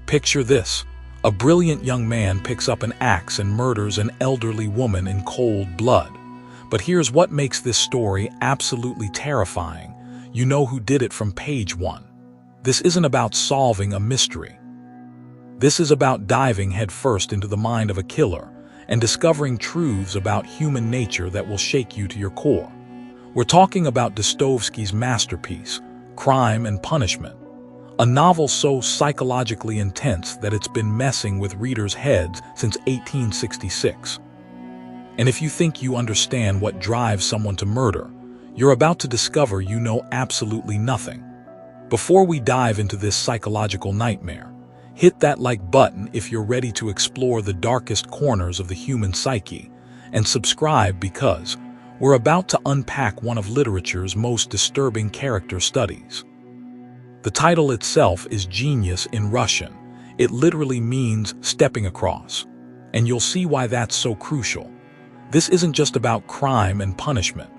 Picture this. A brilliant young man picks up an axe and murders an elderly woman in cold blood. But here's what makes this story absolutely terrifying. You know who did it from page 1. This isn't about solving a mystery. This is about diving headfirst into the mind of a killer and discovering truths about human nature that will shake you to your core. We're talking about Dostoevsky's masterpiece, Crime and Punishment, a novel so psychologically intense that it's been messing with readers' heads since 1866. And if you think you understand what drives someone to murder, you're about to discover you know absolutely nothing. Before we dive into this psychological nightmare, hit that like button if you're ready to explore the darkest corners of the human psyche, and subscribe because we're about to unpack one of literature's most disturbing character studies. The title itself is genius in Russian. It literally means stepping across, and you'll see why that's so crucial. This isn't just about crime and punishment.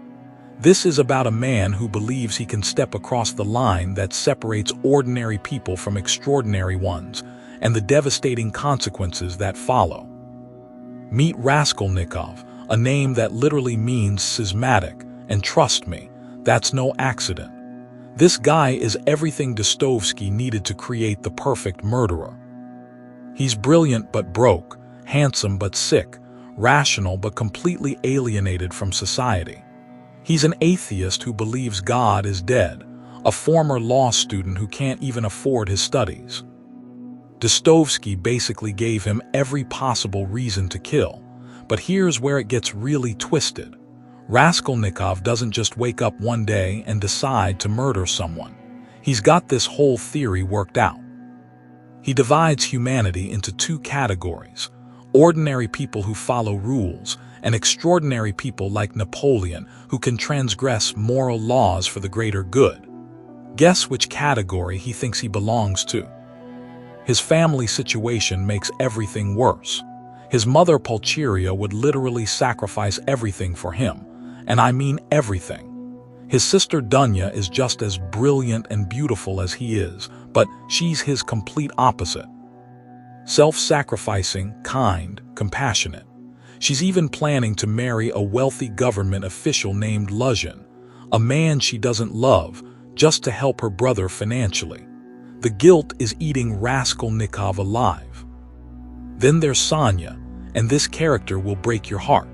This is about a man who believes he can step across the line that separates ordinary people from extraordinary ones, and the devastating consequences that follow. Meet Raskolnikov, a name that literally means schismatic, and trust me, that's no accident. This guy is everything Dostoevsky needed to create the perfect murderer. He's brilliant but broke, handsome but sick, rational but completely alienated from society. He's an atheist who believes God is dead, a former law student who can't even afford his studies. Dostoevsky basically gave him every possible reason to kill, but here's where it gets really twisted. Raskolnikov doesn't just wake up one day and decide to murder someone. He's got this whole theory worked out. He divides humanity into two categories: ordinary people who follow rules, and extraordinary people like Napoleon who can transgress moral laws for the greater good. Guess which category he thinks he belongs to? His family situation makes everything worse. His mother Pulcheria would literally sacrifice everything for him, and I mean everything. His sister Dunya is just as brilliant and beautiful as he is, but she's his complete opposite. Self-sacrificing, kind, compassionate. She's even planning to marry a wealthy government official named Luzhin, a man she doesn't love, just to help her brother financially. The guilt is eating Raskolnikov alive. Then there's Sonya, and this character will break your heart.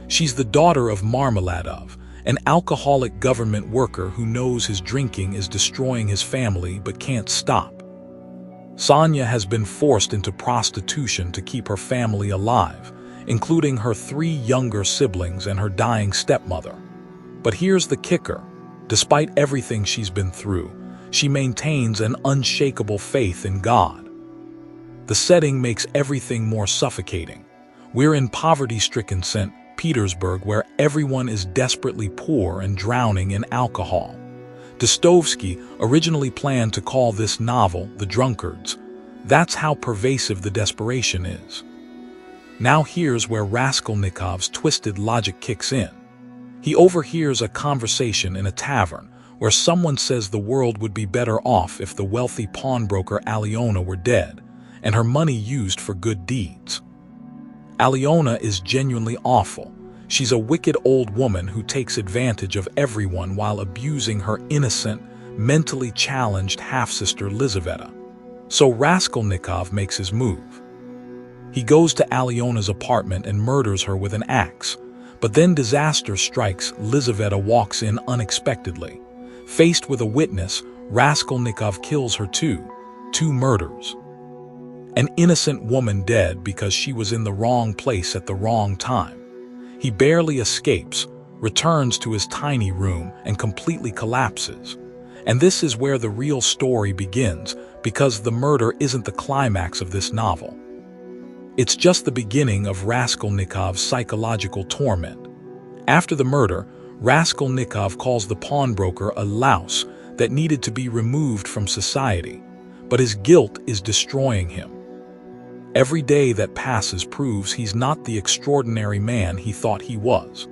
She's the daughter of Marmeladov, an alcoholic government worker who knows his drinking is destroying his family but can't stop. Sonya has been forced into prostitution to keep her family alive, including her 3 younger siblings and her dying stepmother. But here's the kicker. Despite everything she's been through, she maintains an unshakable faith in God. The setting makes everything more suffocating. We're in poverty-stricken St. Petersburg where everyone is desperately poor and drowning in alcohol. Dostoevsky originally planned to call this novel The Drunkards. That's how pervasive the desperation is. Now here's where Raskolnikov's twisted logic kicks in. He overhears a conversation in a tavern where someone says the world would be better off if the wealthy pawnbroker Alyona were dead, and her money used for good deeds. Alyona is genuinely awful. She's a wicked old woman who takes advantage of everyone while abusing her innocent, mentally challenged half-sister Lizaveta. So Raskolnikov makes his move. He goes to Alyona's apartment and murders her with an axe. But then disaster strikes. Lizaveta walks in unexpectedly. Faced with a witness, Raskolnikov kills her too. 2 murders. An innocent woman dead because she was in the wrong place at the wrong time. He barely escapes, returns to his tiny room, and completely collapses. And this is where the real story begins, because the murder isn't the climax of this novel. It's just the beginning of Raskolnikov's psychological torment. After the murder, Raskolnikov calls the pawnbroker a louse that needed to be removed from society, but his guilt is destroying him. Every day that passes proves he's not the extraordinary man he thought he was.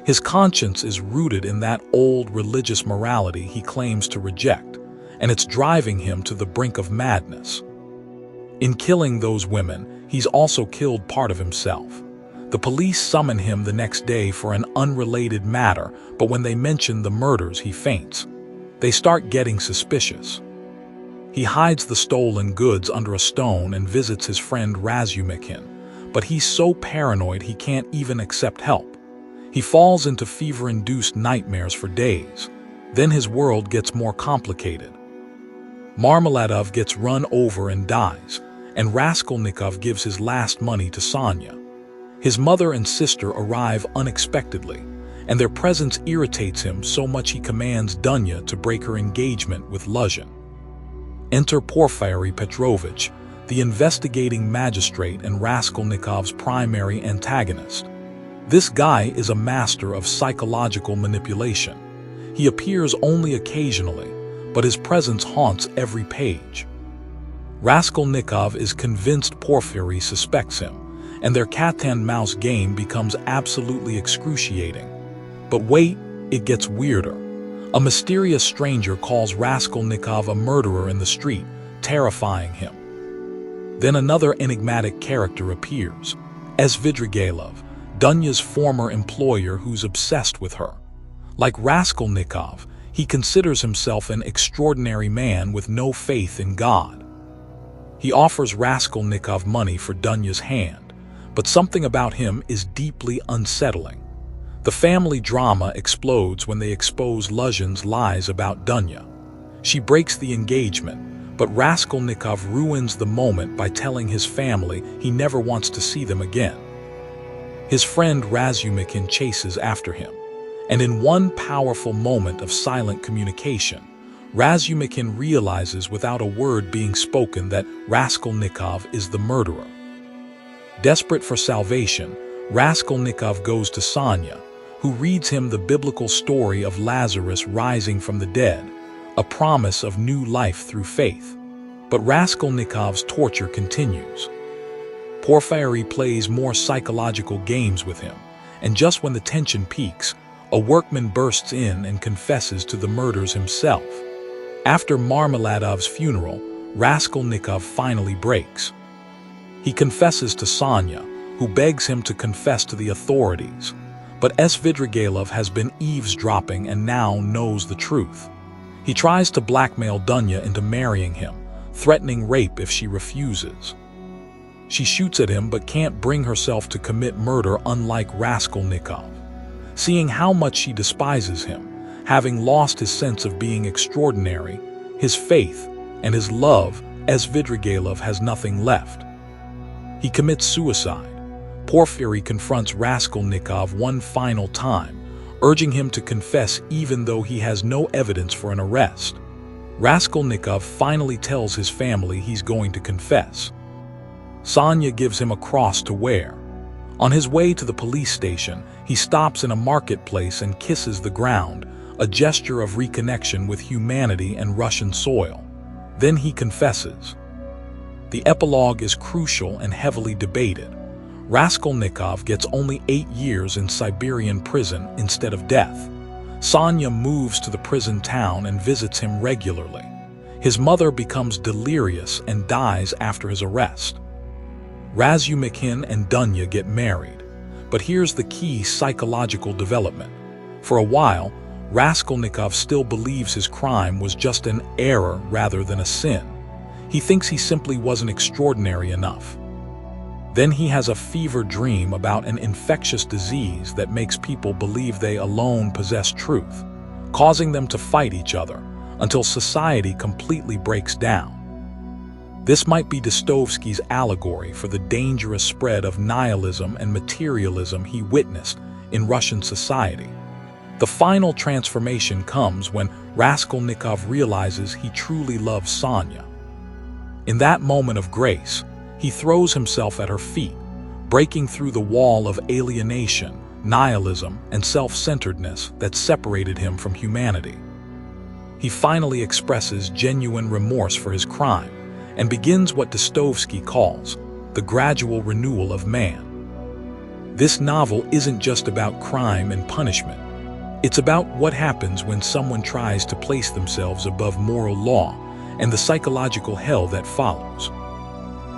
His conscience is rooted in that old religious morality he claims to reject, and it's driving him to the brink of madness. In killing those women, he's also killed part of himself. The police summon him the next day for an unrelated matter, but when they mention the murders, he faints. They start getting suspicious. He hides the stolen goods under a stone and visits his friend Raskolnikov, but he's so paranoid he can't even accept help. He falls into fever-induced nightmares for days. Then his world gets more complicated. Marmeladov gets run over and dies, and Raskolnikov gives his last money to Sonya. His mother and sister arrive unexpectedly, and their presence irritates him so much he commands Dunya to break her engagement with Luzhin. Enter Porfiry Petrovich, the investigating magistrate and Raskolnikov's primary antagonist. This guy is a master of psychological manipulation. He appears only occasionally, but his presence haunts every page. Raskolnikov is convinced Porfiry suspects him, and their cat-and-mouse game becomes absolutely excruciating. But wait, it gets weirder. A mysterious stranger calls Raskolnikov a murderer in the street, terrifying him. Then another enigmatic character appears, Svidrigailov, Dunya's former employer who's obsessed with her. Like Raskolnikov, he considers himself an extraordinary man with no faith in God. He offers Raskolnikov money for Dunya's hand, but something about him is deeply unsettling. The family drama explodes when they expose Luzhin's lies about Dunya. She breaks the engagement, but Raskolnikov ruins the moment by telling his family he never wants to see them again. His friend Razumikhin chases after him, and in one powerful moment of silent communication, Razumikhin realizes without a word being spoken that Raskolnikov is the murderer. Desperate for salvation, Raskolnikov goes to Sonya, who reads him the biblical story of Lazarus rising from the dead, a promise of new life through faith. But Raskolnikov's torture continues. Porfiry plays more psychological games with him, and just when the tension peaks, a workman bursts in and confesses to the murders himself. After Marmeladov's funeral, Raskolnikov finally breaks. He confesses to Sonya, who begs him to confess to the authorities. But Svidrigailov has been eavesdropping and now knows the truth. He tries to blackmail Dunya into marrying him, threatening rape if she refuses. She shoots at him but can't bring herself to commit murder, unlike Raskolnikov. Seeing how much she despises him, having lost his sense of being extraordinary, his faith, and his love, Svidrigailov has nothing left. He commits suicide. Porfiry confronts Raskolnikov one final time, urging him to confess even though he has no evidence for an arrest. Raskolnikov finally tells his family he's going to confess. Sonya gives him a cross to wear. On his way to the police station, he stops in a marketplace and kisses the ground, a gesture of reconnection with humanity and Russian soil. Then he confesses. The epilogue is crucial and heavily debated. Raskolnikov gets only 8 years in Siberian prison instead of death. Sonya moves to the prison town and visits him regularly. His mother becomes delirious and dies after his arrest. Razumikhin and Dunya get married. But here's the key psychological development. For a while, Raskolnikov still believes his crime was just an error rather than a sin. He thinks he simply wasn't extraordinary enough. Then he has a fever dream about an infectious disease that makes people believe they alone possess truth, causing them to fight each other until society completely breaks down. This might be Dostoevsky's allegory for the dangerous spread of nihilism and materialism he witnessed in Russian society. The final transformation comes when Raskolnikov realizes he truly loves Sonya. In that moment of grace, he throws himself at her feet, breaking through the wall of alienation, nihilism, and self-centeredness that separated him from humanity. He finally expresses genuine remorse for his crime and begins what Dostoevsky calls the gradual renewal of man. This novel isn't just about crime and punishment. It's about what happens when someone tries to place themselves above moral law and the psychological hell that follows.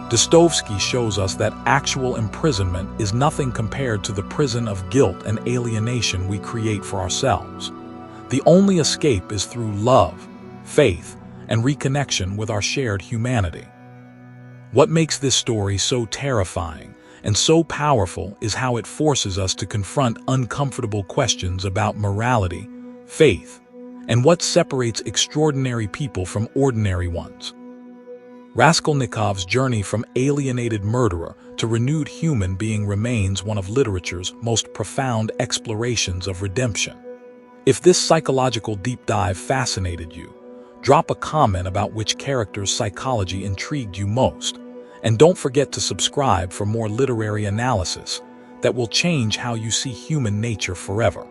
Dostoevsky shows us that actual imprisonment is nothing compared to the prison of guilt and alienation we create for ourselves. The only escape is through love, faith, and reconnection with our shared humanity. What makes this story so terrifying and so powerful is how it forces us to confront uncomfortable questions about morality, faith, and what separates extraordinary people from ordinary ones. Raskolnikov's journey from alienated murderer to renewed human being remains one of literature's most profound explorations of redemption. If this psychological deep dive fascinated you, drop a comment about which character's psychology intrigued you most, and don't forget to subscribe for more literary analysis that will change how you see human nature forever.